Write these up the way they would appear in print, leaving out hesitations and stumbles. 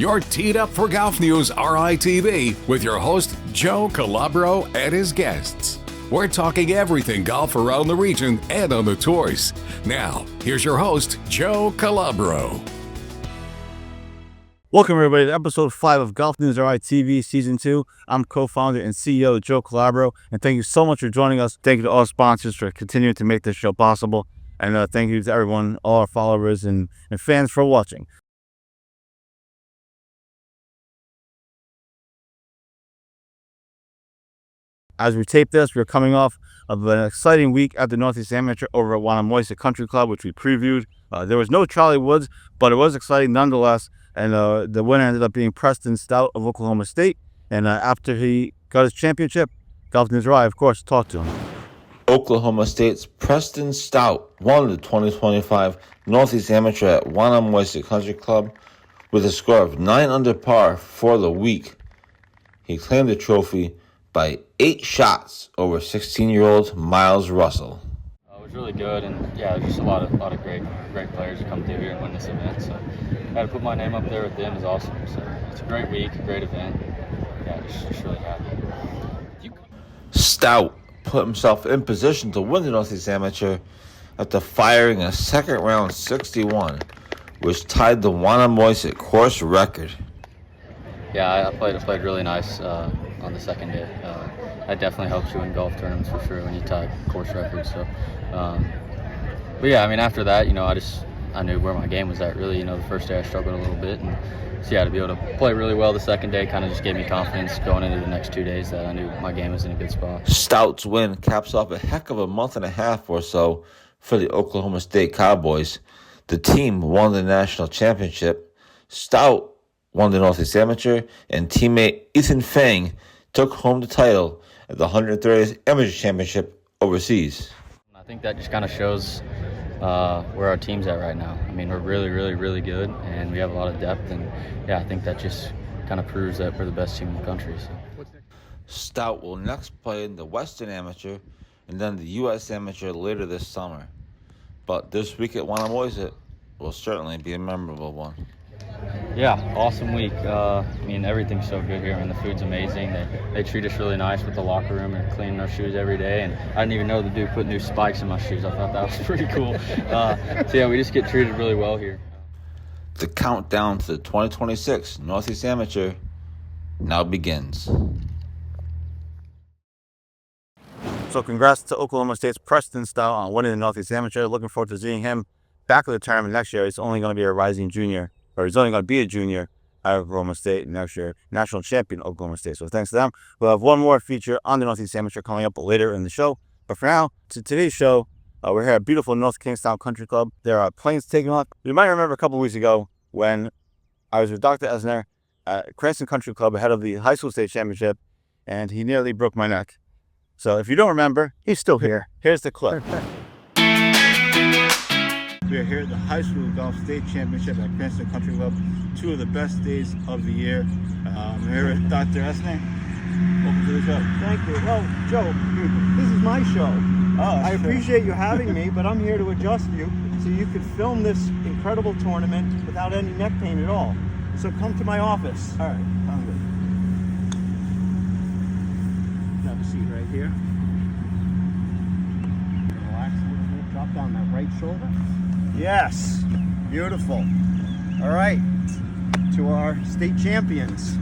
You're teed up for Golf News RI TV with your host, Joe Calabro, and his guests. We're talking everything golf around the region and on the tours. Now, here's your host, Joe Calabro. Welcome, everybody, to episode 5 of GolfNewsRI TV Season 2. I'm co-founder and CEO Joe Calabro, and thank you so much for joining us. Thank you to all sponsors for continuing to make this show possible, and thank you to everyone, all our followers and fans for watching. As we tape this, we're coming off of an exciting week at the Northeast Amateur over at Wannamoisa Country Club, which we previewed. There was no Charlie Woods, but it was exciting nonetheless. And the winner ended up being Preston Stout of Oklahoma State. And after he got his championship, GolfNewsRI, of course, talked to him. Oklahoma State's Preston Stout won the 2025 Northeast Amateur at Wannamoisa Country Club with a score of 9 under par for the week. He claimed the trophy by 8 shots over 16-year-old Miles Russell. It was really good, and there's just a lot of great players who come through here and win this event. So I had to put my name up there with them is awesome. So it's a great week, a great event. Just really happy. Stout put himself in position to win the Northeast Amateur after firing a second-round 61, which tied the Wannamoisa course record. Yeah, I played really nice on the second day. That definitely helps you in golf tournaments for sure when you tie course records. So, after that, I knew where my game was at. Really, the first day I struggled a little bit, and so to be able to play really well the second day kind of just gave me confidence going into the next 2 days that I knew my game was in a good spot. Stout's win caps off a heck of a month and a half or so for the Oklahoma State Cowboys. The team won the national championship. Stout won the Northeast Amateur, and teammate Ethan Fang took home the title at the 130th Amateur Championship overseas. I think that just kind of shows where our team's at right now. I mean, we're really, really, really good, and we have a lot of depth, and I think that just kind of proves that we're the best team in the country. So. Stout will next play in the Western Amateur and then the U.S. Amateur later this summer. But this week at Wannamoisa will certainly be a memorable one. Yeah, awesome week. Everything's so good here, and the food's amazing. They treat us really nice with the locker room and cleaning our shoes every day. And I didn't even know the dude put new spikes in my shoes. I thought that was pretty cool. We just get treated really well here. The countdown to the 2026 Northeast Amateur now begins. So congrats to Oklahoma State's Preston Stout on winning the Northeast Amateur. Looking forward to seeing him back at the tournament next year. He's only going to be a rising junior. Or he's only going to be a junior at Oklahoma State next year, national champion Oklahoma State. So thanks to them. We'll have one more feature on the Northeast Amateur coming up later in the show. But for now, to today's show, we're here at beautiful North Kingstown Country Club. There are planes taking off. You might remember a couple of weeks ago when I was with Dr. Estner at Cranston Country Club ahead of the high school state championship, and he nearly broke my neck. So if you don't remember, he's still here. Here's the clip. We are here at the High School Golf State Championship at Cranston Country Club. 2 of the best days of the year. I'm here with Dr. Estner. Welcome to the show. Thank you. Well, Joe, this is my show. I appreciate you having me, but I'm here to adjust you so you could film this incredible tournament without any neck pain at all. So come to my office. All right, sounds good. Have a seat right here. Relax a little bit. Drop down that right shoulder. Yes, beautiful. All right, to our state champions.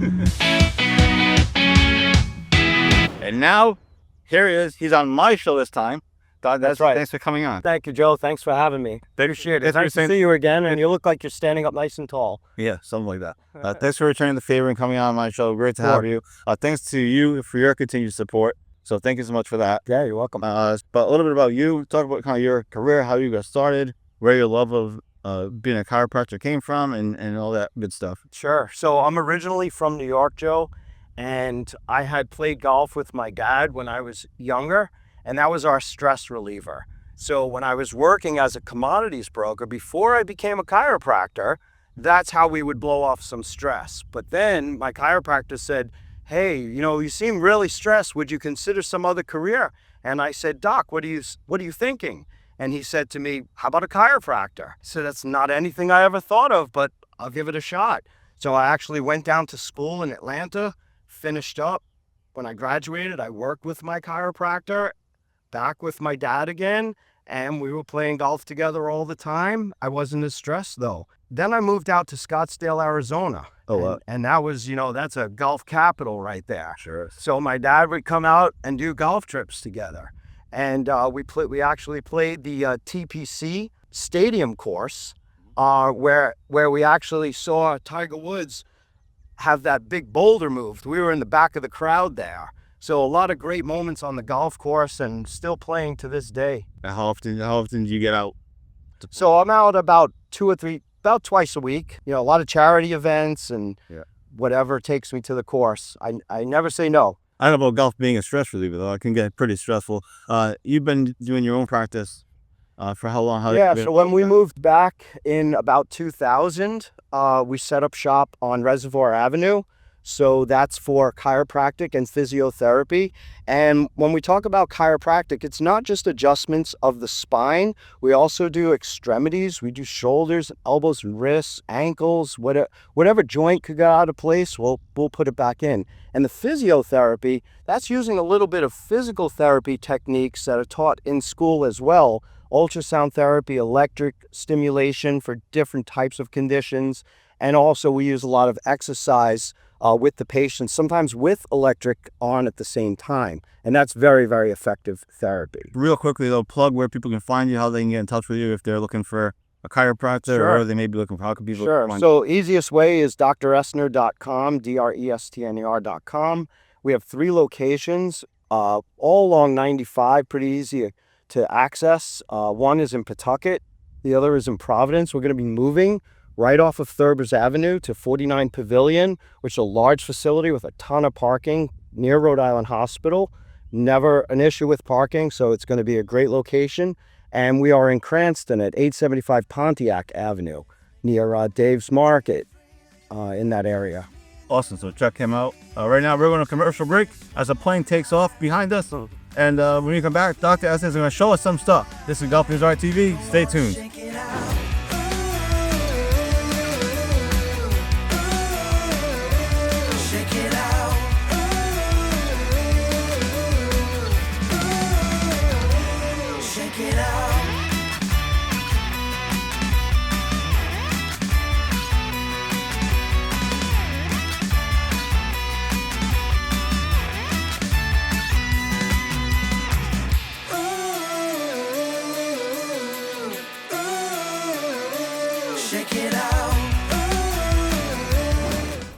And now, here he is. He's on my show this time. That's right. Thanks for coming on. Thank you, Joe. Thanks for having me. Appreciate it. Nice to see you again, and you look like you're standing up nice and tall. Yeah, something like that. Thanks for returning the favor and coming on my show. Great to have you. Thanks to you for your continued support. So thank you so much for that. Yeah, you're welcome. But a little bit about you. Talk about kind of your career, how you got started, where your love of being a chiropractor came from, and all that good stuff. Sure. So I'm originally from New York, Joe, and I had played golf with my dad when I was younger, and that was our stress reliever. So when I was working as a commodities broker, before I became a chiropractor, that's how we would blow off some stress. But then my chiropractor said, hey, you seem really stressed. Would you consider some other career? And I said, Doc, what are you thinking? And he said to me, how about a chiropractor? I said, that's not anything I ever thought of, but I'll give it a shot. So I actually went down to school in Atlanta, finished up. When I graduated, I worked with my chiropractor, back with my dad again, and we were playing golf together all the time. I wasn't as stressed though. Then I moved out to Scottsdale, Arizona. And that was, that's a golf capital right there. Sure. So my dad would come out and do golf trips together. And we actually played the TPC stadium course where we actually saw Tiger Woods have that big boulder moved. We were in the back of the crowd there. So a lot of great moments on the golf course and still playing to this day. How often do you get out? So I'm out about about twice a week. A lot of charity events and whatever takes me to the course. I never say no. I don't know about golf being a stress reliever, though. It can get pretty stressful. You've been doing your own practice for how long? So when we moved back in about 2000, we set up shop on Reservoir Avenue. So that's for chiropractic and physiotherapy. And when we talk about chiropractic, it's not just adjustments of the spine. We also do extremities. We do shoulders, elbows, and wrists, ankles, whatever joint could get out of place, we'll put it back in. And the physiotherapy, that's using a little bit of physical therapy techniques that are taught in school as well. Ultrasound therapy, electric stimulation for different types of conditions. And also we use a lot of exercise with the patients, sometimes with electric on at the same time. And that's very, very effective therapy. Real quickly, though, plug where people can find you, how they can get in touch with you if they're looking for a chiropractor, or they may be looking for how can people find you? So easiest way is drestner.com, drestner.com. We have 3 locations, all along 95, pretty easy to access. One is in Pawtucket, the other is in Providence. We're going to be moving right off of Thurbers Avenue to 49 Pavilion, which is a large facility with a ton of parking near Rhode Island Hospital. Never an issue with parking, so it's going to be a great location. And we are in Cranston at 875 Pontiac Avenue near Dave's Market in that area. Awesome. So check him out. Right now, we're going to commercial break as the plane takes off behind us. And when we come back, Dr. Estner is going to show us some stuff. This is GolfNewsRI TV. Stay tuned.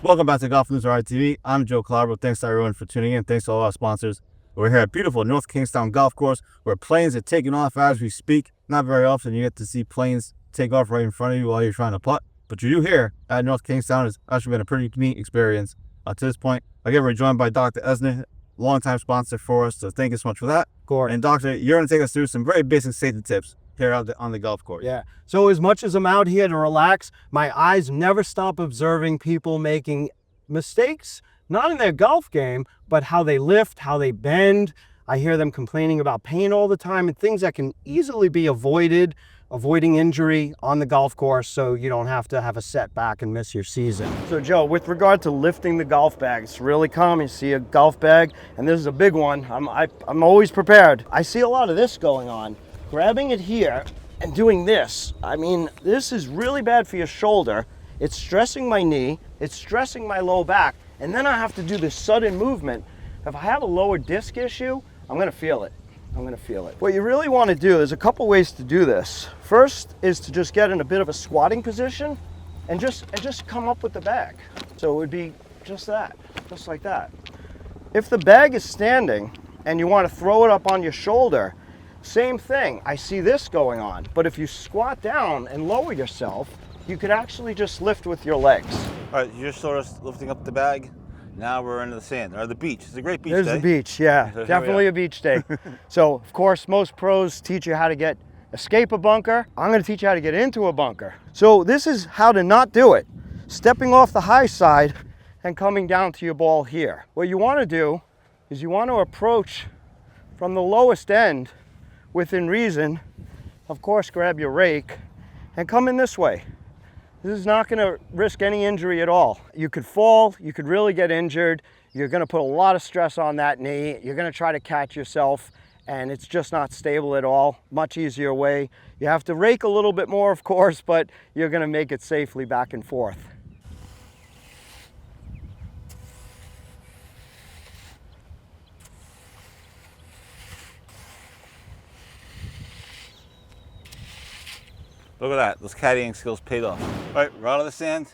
Welcome back to GolfNewsRI TV. I'm Joe Calabro. Thanks to everyone for tuning in. Thanks to all our sponsors. We're here at beautiful North Kingstown Golf Course where planes are taking off as we speak. Not very often you get to see planes take off right in front of you while you're trying to putt. But you do here at North Kingstown. It's actually been a pretty neat experience to this point. Again, we're joined by Dr. Estner, longtime sponsor for us. So thank you so much for that. And Doctor, you're going to take us through some very basic safety tips here on the golf course. Yeah. So as much as I'm out here to relax, my eyes never stop observing people making mistakes, not in their golf game, but how they lift, how they bend. I hear them complaining about pain all the time and things that can easily be avoiding injury on the golf course so you don't have to have a setback and miss your season. So Joe, with regard to lifting the golf bag, it's really common. You see a golf bag, and this is a big one. I'm always prepared. I see a lot of this going on. Grabbing it here and doing this. I mean, this is really bad for your shoulder. It's stressing my knee, it's stressing my low back, and then I have to do this sudden movement. If I have a lower disc issue, I'm gonna feel it. What you really wanna do, there's a couple ways to do this. First is to just get in a bit of a squatting position and just come up with the bag. So it would be just that, just like that. If the bag is standing and you wanna throw it up on your shoulder, same thing. I see this going on, but if you squat down and lower yourself, you could actually just lift with your legs. All right, you're sort of lifting up the bag. Now we're into the sand, or the beach. It's a great beach day. There's the beach, yeah. So definitely a beach day. So, of course, most pros teach you how to escape a bunker. I'm gonna teach you how to get into a bunker. So this is how to not do it. Stepping off the high side and coming down to your ball here. What you wanna do is you wanna approach from the lowest end within reason. Of course, grab your rake and come in this way. This is not going to risk any injury at all. You could fall, you could really get injured. You're going to put a lot of stress on that knee. You're going to try to catch yourself, and it's just not stable at all. Much easier way. You have to rake a little bit more, of course, but you're going to make it safely back and forth. Look at that. Those caddying skills paid off. All right, we're out of the sand.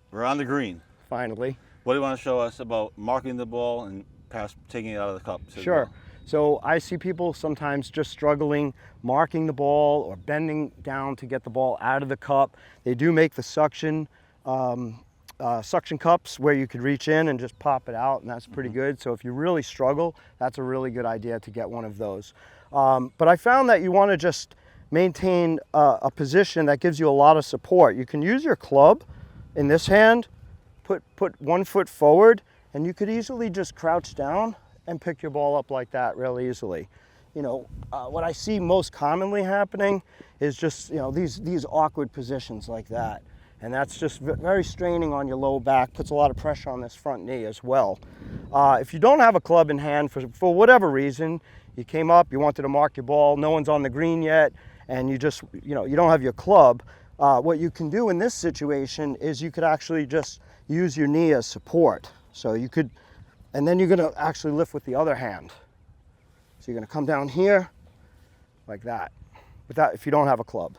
We're on the green. Finally. What do you want to show us about marking the ball and perhaps taking it out of the cup? Sure. So I see people sometimes just struggling marking the ball or bending down to get the ball out of the cup. They do make the suction cups where you could reach in and just pop it out, and that's pretty good. So if you really struggle, that's a really good idea to get one of those. But I found that you want to just maintain a position that gives you a lot of support. You can use your club in this hand, put 1 foot forward, and you could easily just crouch down and pick your ball up like that really easily. You know, what I see most commonly happening is just, you know, these awkward positions like that. And that's just very straining on your low back, puts a lot of pressure on this front knee as well. If you don't have a club in hand for whatever reason, you came up, you wanted to mark your ball, no one's on the green yet, and you just, you know, you don't have your club, what you can do in this situation is you could actually just use your knee as support. So you could, and then you're gonna actually lift with the other hand. So you're gonna come down here like that, if you don't have a club.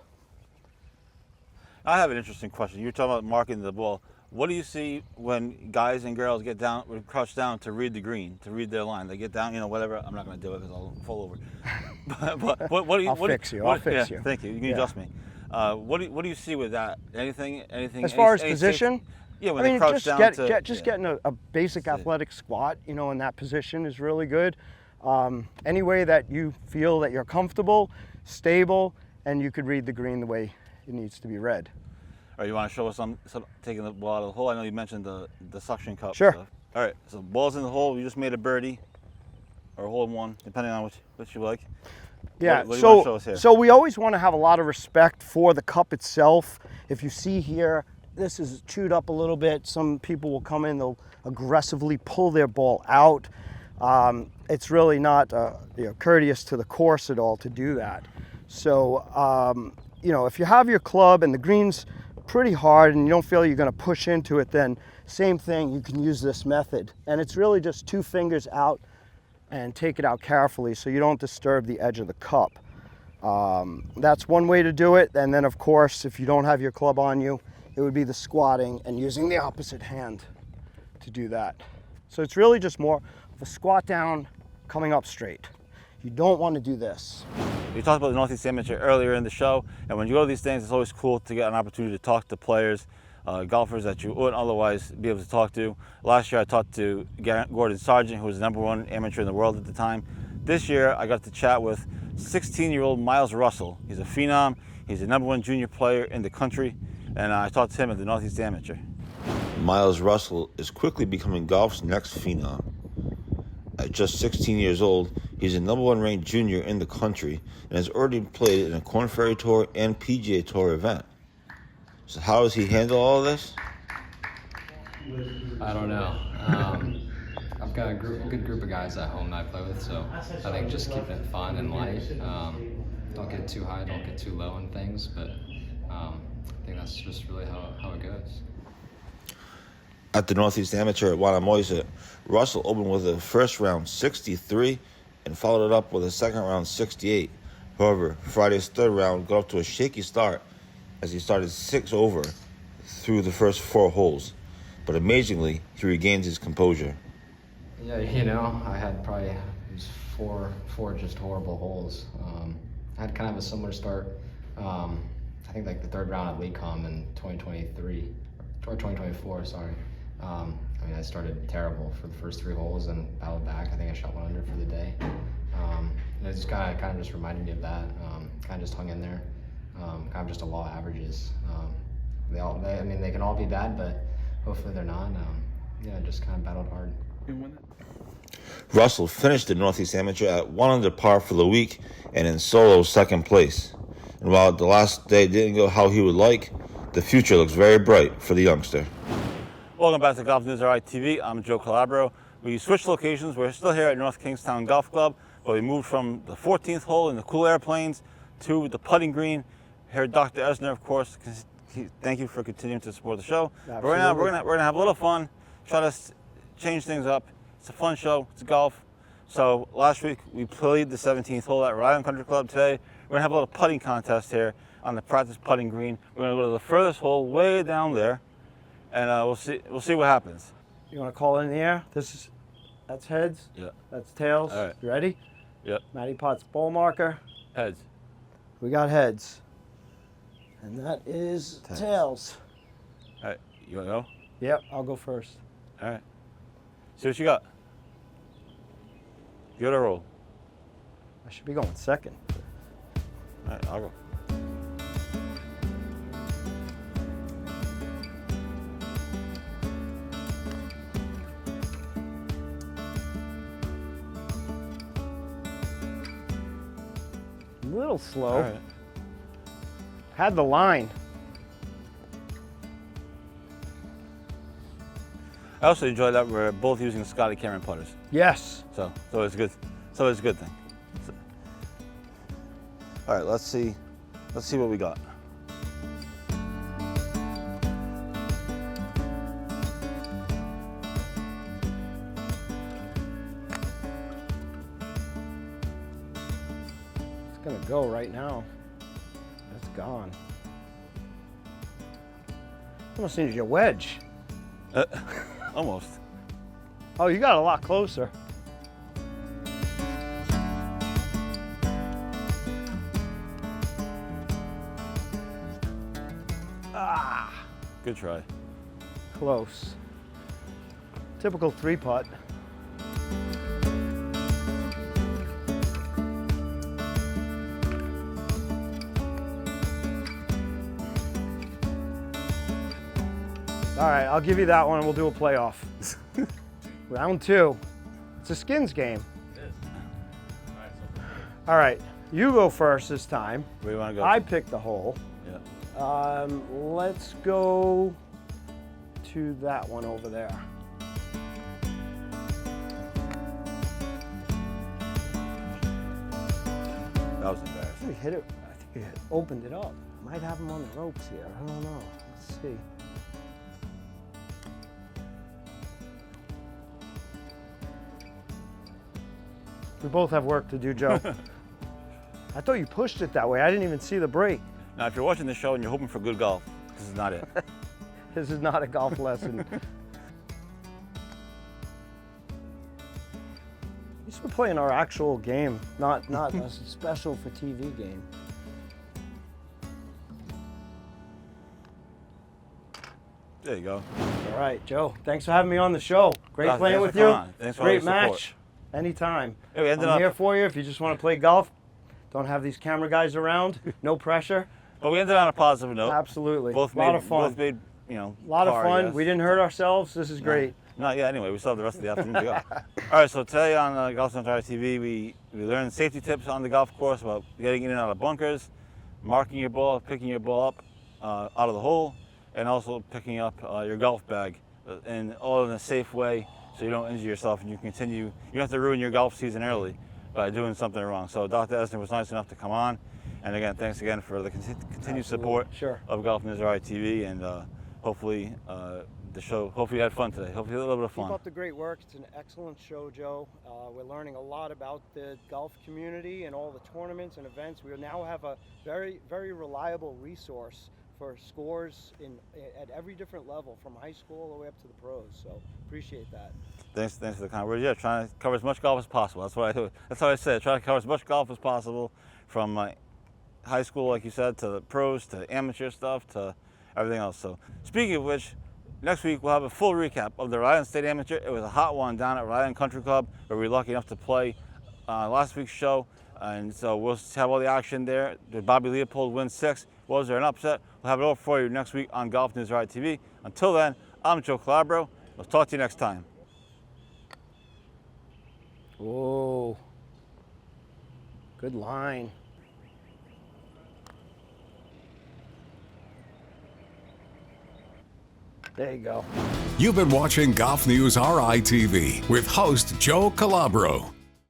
I have an interesting question. You're talking about marking the ball. What do you see when guys and girls get down, crouch down to read the green, to read their line? They get down, you know, whatever. I'm not going to do it because I'll fall over. but what do you? I'll fix you. Thank you. You can adjust me. What do you see with that? Anything? As far as position? Yeah, when they crouch down getting a basic athletic squat, you know, in that position is really good. Any way that you feel that you're comfortable, stable, and you could read the green the way it needs to be read. All right, you want to show us some taking the ball out of the hole? I know you mentioned the suction cup. Sure. Stuff. All right, so the ball's in the hole. You just made a birdie or a hole in one, depending on what you like. Yeah, what do you want to show us here? So we always want to have a lot of respect for the cup itself. If you see here, this is chewed up a little bit. Some people will come in, they'll aggressively pull their ball out. It's really not courteous to the course at all to do that. So, you know, if you have your club and the green's pretty hard and you don't feel you're going to push into it, then same thing, you can use this method. And it's really just 2 fingers out and take it out carefully so you don't disturb the edge of the cup. That's one way to do it. And then, of course, if you don't have your club on you, it would be the squatting and using the opposite hand to do that. So it's really just more of a squat down, coming up straight. You don't want to do this. You talked about the Northeast Amateur earlier in the show, and when you go to these things, it's always cool to get an opportunity to talk to players, golfers that you wouldn't otherwise be able to talk to. Last year I talked to Gordon Sargent, who was the #1 amateur in the world at the time. This year I got to chat with 16-year-old Miles Russell. He's a phenom, he's the #1 junior player in the country, and I talked to him at the Northeast Amateur. Miles Russell is quickly becoming golf's next phenom. At just 16 years old, he's a #1 ranked junior in the country and has already played in a Korn Ferry Tour and PGA Tour event. So how does he handle all of this? I don't know. I've got a good group of guys at home that I play with, so I think just keeping it fun and light. Don't get too high, don't get too low in things, but I think that's just really how it goes. At the Northeast Amateur at Wanamoisa, Russell opened with a first round 63 and followed it up with a second round 68. However, Friday's third round got off to a shaky start as he started 6 over through the first 4 holes. But amazingly, he regained his composure. Yeah, you know, I had probably four just horrible holes. I had kind of a similar start. I think like the third round at LeCom in 2023 or 2024. Sorry. I mean, I started terrible for the first 3 holes and battled back. I think I shot 1 under for the day. And it just kind of just reminded me of that. Kind of just hung in there. Kind of just a law of averages. I mean, they can all be bad, but hopefully they're not. Yeah, just kind of battled hard. Russell finished the Northeast Amateur at 1 under par for the week and in solo second place. And while the last day didn't go how he would like, The future looks very bright for the youngster. Welcome back to Golf News RI TV. I'm Joe Calabro. We switched locations. We're still here at North Kingstown Golf Club, but we moved from the 14th hole in the cool airplanes to the putting green. Here, Dr. Estner, of course. Thank you for continuing to support the show. But right now, we're gonna have a little fun. Try to change things up. It's a fun show. It's golf. So last week we played the 17th hole at Rhode Island Country Club. Today we're gonna have a little putting contest here on the practice putting green. We're gonna go to the furthest hole way down there, and we'll see what happens. You want to call it in the air? That's heads. Yeah. That's tails. All right. You ready? Yep. Matty Potts ball marker. Heads. We got heads. And that is tails. All right. You wanna go? Yep, I'll go first. All right. See what you got. Give it a roll. I should be going second. All right, I'll go. A little slow. All right. Had the line. I also enjoy that we're both using Scotty Cameron putters. Yes. So it's good. So it's a good thing. All right, let's see what we got. It's gonna go right now. It's gone. Almost needs your wedge. Almost. Oh, you got a lot closer. Good try. Close. Typical 3-putt. All right, I'll give you that one and we'll do a playoff. Round 2. It's a skins game. It is. All right, you go first this time. Where do you want to go? I picked the hole. Yeah. Let's go to that one over there. That was embarrassing. We hit it. I think it opened it up. Might have him on the ropes here. I don't know. Let's see. We both have work to do, Joe. I thought you pushed it that way. I didn't even see the break. Now, if you're watching the show and you're hoping for good golf, this is not it. This is not a golf lesson. At least we're playing our actual game, not a special for TV game. There you go. All right, Joe. Thanks for having me on the show. Great Thanks playing for with coming you. on. Thanks for all your Great support. match. Anytime. Yeah, we ended I'm up- here for you if you just want to play golf. Don't have these camera guys around. No pressure. But we ended on a positive note. Absolutely. Both a lot made, of fun. Both made, you know, A lot of par, I fun. guess. We didn't hurt ourselves. This is great. Not yet. Anyway, we still have the rest of the afternoon to go. All right. So today on GolfNewsRI TV, we learned safety tips on the golf course about getting in and out of bunkers, marking your ball, picking your ball up out of the hole, and also picking up your golf bag, and all in a safe way, so you don't injure yourself and you continue. You don't have to ruin your golf season early by doing something wrong. So Dr. Estner was nice enough to come on, and again, thanks again for the continued support of GolfNewsRI TV, and hopefully the show. Hopefully you had fun today. Hopefully a little bit of fun. Keep up the great work. It's an excellent show, Joe. We're learning a lot about the golf community and all the tournaments and events. We now have a very, very reliable resource for scores at every different level, from high school all the way up to the pros. So appreciate that. Thanks for the kind words. Yeah, trying to cover as much golf as possible. That's what I do. That's how I said. Try to cover as much golf as possible, from high school, like you said, to the pros, to amateur stuff, to everything else. So speaking of which, next week we'll have a full recap of the Rhode Island State Amateur. It was a hot one down at Rhode Island Country Club, where we were lucky enough to play last week's show. And so we'll have all the action there. Did Bobby Leopold win 6? Was there an upset? We'll have it all for you next week on GolfNewsRI TV. Until then, I'm Joe Calabro. We'll talk to you next time. Whoa. Good line. There you go. You've been watching Golf News RI TV with host Joe Calabro.